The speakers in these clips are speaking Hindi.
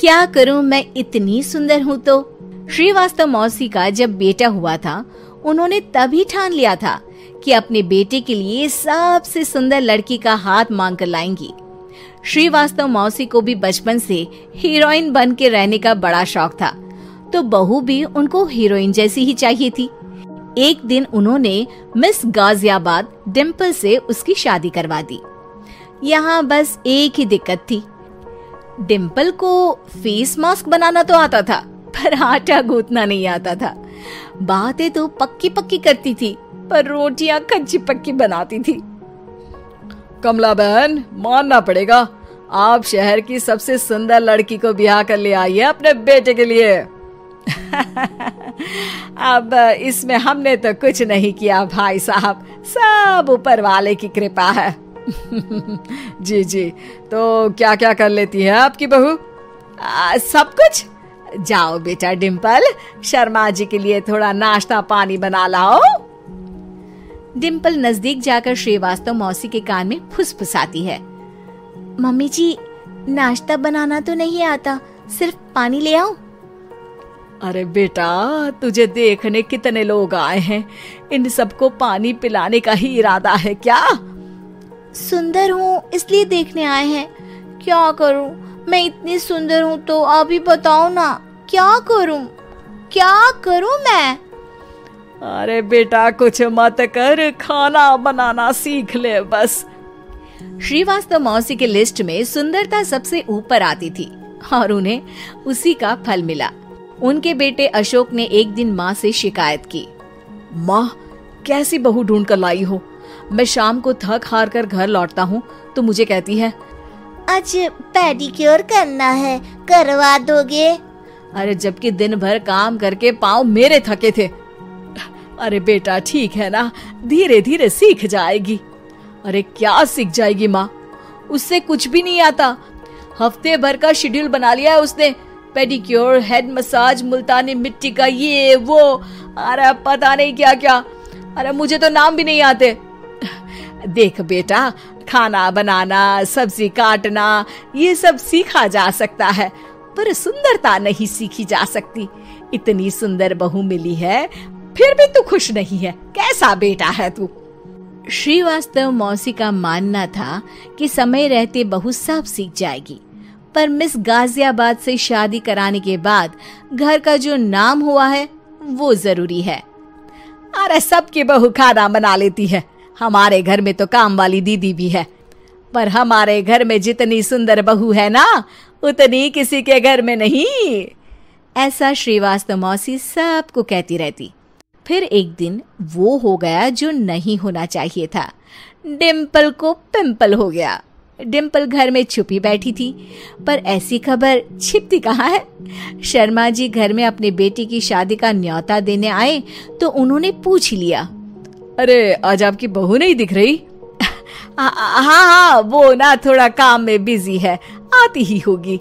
क्या करूं, मैं इतनी सुंदर हूं तो। श्रीवास्तव मौसी का जब बेटा हुआ था, उन्होंने तभी ठान लिया था कि अपने बेटे के लिए सबसे सुंदर लड़की का हाथ मांग कर लाएंगी। श्रीवास्तव मौसी को भी बचपन से हीरोइन बन के रहने का बड़ा शौक था, तो बहू भी उनको हीरोइन जैसी ही चाहिए थी। एक दिन उन्होंने मिस गाजियाबाद डिम्पल से उसकी शादी करवा दी। यहाँ बस एक ही दिक्कत थी, डिम्पल को फेस मास्क बनाना तो आता था, पर आटा गूंथना नहीं आता था। बातें तो पक्की पक्की करती थी, पर रोटियां कच्ची पक्की बनाती थी। कमला बहन, मानना पड़ेगा, आप शहर की सबसे सुंदर लड़की को ब्याह कर ले आई है अपने बेटे के लिए। अब इसमें हमने तो कुछ नहीं किया भाई साहब, सब ऊपर वाले की कृपा है। जी जी, तो क्या क्या कर लेती है आपकी बहू? सब कुछ। जाओ बेटा डिम्पल, शर्मा जी के लिए थोड़ा नाश्ता पानी बना लाओ। डिम्पल नजदीक जाकर श्रीवास्तव मौसी के कान में फुसफुसाती है। मम्मी जी, नाश्ता बनाना तो नहीं आता, सिर्फ पानी ले आओ। अरे बेटा, तुझे देखने कितने लोग आए हैं, इन सबको पानी पिलाने का ही इरादा है क्या? सुंदर हूँ इसलिए देखने आए हैं। क्या करूँ, मैं इतनी सुंदर हूँ तो आप ही बताओ ना, क्या करूँ मैं? अरे बेटा, कुछ मत कर, खाना बनाना सीख ले बस। श्रीवास्तव मौसी के लिस्ट में सुंदरता सबसे ऊपर आती थी और उन्हें उसी का फल मिला। उनके बेटे अशोक ने एक दिन माँ से शिकायत की। माँ, कैसी बहू ढूंढ कर लाई हो? मैं शाम को थक हार कर घर लौटता हूँ तो मुझे कहती है, आज पेडिक्योर करना है, करवा दोगे? अरे जबकि दिन भर काम करके पाँव मेरे थके थे। अरे बेटा, ठीक है ना, धीरे धीरे सीख जाएगी। अरे क्या सीख जाएगी माँ, उससे कुछ भी नहीं आता। हफ्ते भर का शेड्यूल बना लिया है उसने, पेडिक्योर, हेड मसाज, मुल्तानी मिट्टी का ये वो, अरे पता नहीं क्या क्या। अरे मुझे तो नाम भी नहीं आते। देख बेटा, खाना बनाना, सब्जी काटना, ये सब सीखा जा सकता है, पर सुंदरता नहीं सीखी जा सकती। इतनी सुंदर बहू मिली है, फिर भी तू खुश नहीं है, कैसा बेटा है तू? श्रीवास्तव मौसी का मानना था कि समय रहते बहू सब सीख जाएगी, पर मिस गाजियाबाद से शादी कराने के बाद घर का जो नाम हुआ है वो जरूरी है। अरे सबकी बहू खाना बना लेती है, हमारे घर में तो काम वाली दीदी भी है, पर हमारे घर में जितनी सुंदर बहू है ना, उतनी किसी के घर में नहीं। ऐसा श्रीवास्तव मौसी सबको कहती रहती। फिर एक दिन वो हो गया जो नहीं होना चाहिए था, डिम्पल को पिंपल हो गया। डिम्पल घर में छुपी बैठी थी, पर ऐसी खबर छिपती कहाँ है। शर्मा जी घर में अपने बेटी की शादी का न्योता देने आए तो उन्होंने पूछ लिया, अरे आज आपकी बहू नहीं दिख रही? हाँ, वो ना थोड़ा काम में बिजी है, आती ही होगी।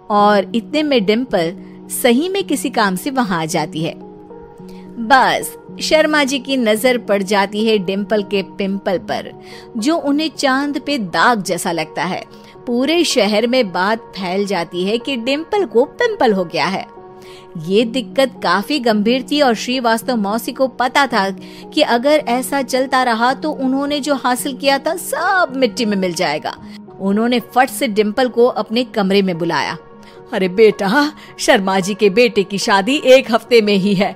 और इतने में डिम्पल सही में किसी काम से वहां आ जाती है। बस शर्मा जी की नजर पड़ जाती है डिम्पल के पिंपल पर, जो उन्हें चांद पे दाग जैसा लगता है। पूरे शहर में बात फैल जाती है कि डिम्पल को पिंपल हो गया है। ये दिक्कत काफी गंभीर थी और श्रीवास्तव मौसी को पता था कि अगर ऐसा चलता रहा तो उन्होंने जो हासिल किया था सब मिट्टी में मिल जाएगा। उन्होंने फट से डिम्पल को अपने कमरे में बुलाया। अरे बेटा, शर्मा जी के बेटे की शादी 1 हफ्ते में ही है,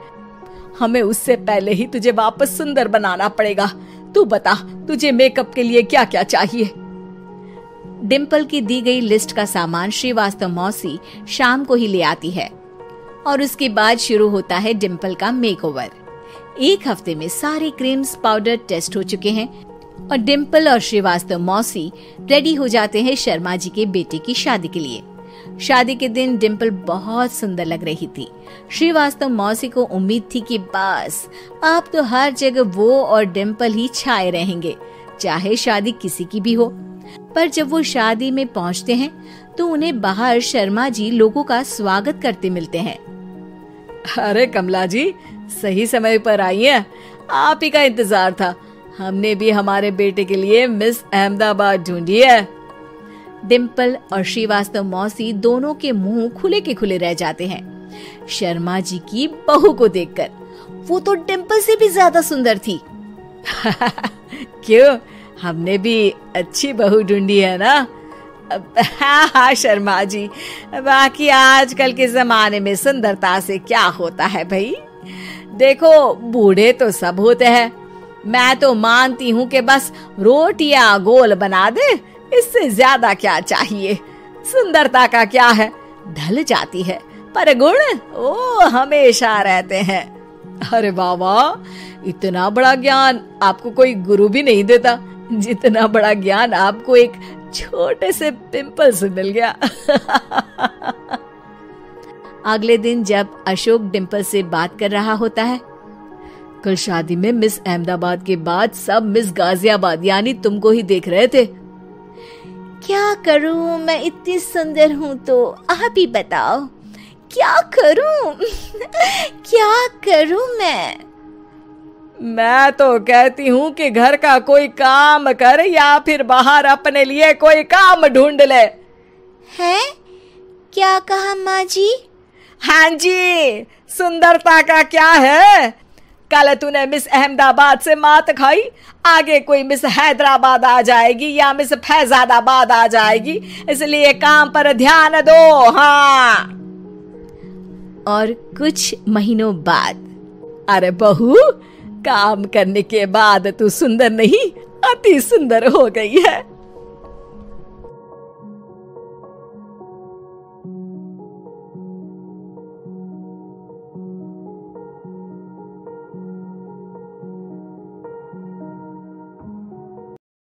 हमें उससे पहले ही तुझे वापस सुंदर बनाना पड़ेगा। तू बता, तुझे मेकअप के लिए क्या क्या चाहिए? डिम्पल की दी गई लिस्ट का सामान श्रीवास्तव मौसी शाम को ही ले आती है और उसके बाद शुरू होता है डिम्पल का मेकओवर। 1 हफ्ते में सारे क्रीम्स पाउडर टेस्ट हो चुके हैं और डिम्पल और श्रीवास्तव मौसी रेडी हो जाते हैं शर्मा जी के बेटे की शादी के लिए। शादी के दिन डिम्पल बहुत सुंदर लग रही थी। श्रीवास्तव मौसी को उम्मीद थी कि बस अब तो हर जगह वो और डिम्पल ही छाए रहेंगे, चाहे शादी किसी की भी हो। पर जब वो शादी में पहुंचते हैं तो उन्हें बाहर शर्मा जी लोगों का स्वागत करते मिलते हैं। अरे कमला जी, सही समय पर आई हैं, आप ही का इंतजार था। हमने भी हमारे बेटे के लिए मिस अहमदाबाद ढूंढी है। डिम्पल और श्रीवास्तव मौसी दोनों के मुंह खुले के खुले रह जाते हैं शर्मा जी की बहू को देखकर। वो तो डिम्पल से भी ज्यादा सुंदर थी। क्यों, हमने भी अच्छी बहू ढूंढी है ना? हाँ शर्मा जी, बाकी आजकल के जमाने में सुंदरता से क्या होता है भाई। देखो, बूढ़े तो सब होते हैं। मैं तो मानती हूँ कि बस रोटियां गोल बना दे, इससे ज्यादा क्या चाहिए। सुंदरता का क्या है, ढल जाती है, पर गुण ओ हमेशा रहते हैं। अरे बाबा, इतना बड़ा ज्ञान आपको कोई गुरु भी नहीं देता जितना बड़ा ज्ञान आपको एक छोटे से पिंपल से मिल गया। अगले दिन जब अशोक डिम्पल से बात कर रहा होता है, कल शादी में मिस अहमदाबाद के बाद सब मिस गाजियाबाद यानी तुमको ही देख रहे थे। क्या करूं, मैं इतनी सुंदर हूं तो आप ही बताओ क्या करूं? क्या करूं मैं तो कहती हूँ कि घर का कोई काम कर या फिर बाहर अपने लिए कोई काम ढूंढ ले। है? क्या कहा माँ जी? हाँ जी, सुंदरता का क्या है? कल तूने मिस अहमदाबाद से मात खाई, आगे कोई मिस हैदराबाद आ जाएगी या मिस फैजादाबाद आ जाएगी, इसलिए काम पर ध्यान दो। हाँ। और कुछ महीनों बाद, अरे बहू, काम करने के बाद तू सुंदर नहीं, अति सुंदर हो गई है।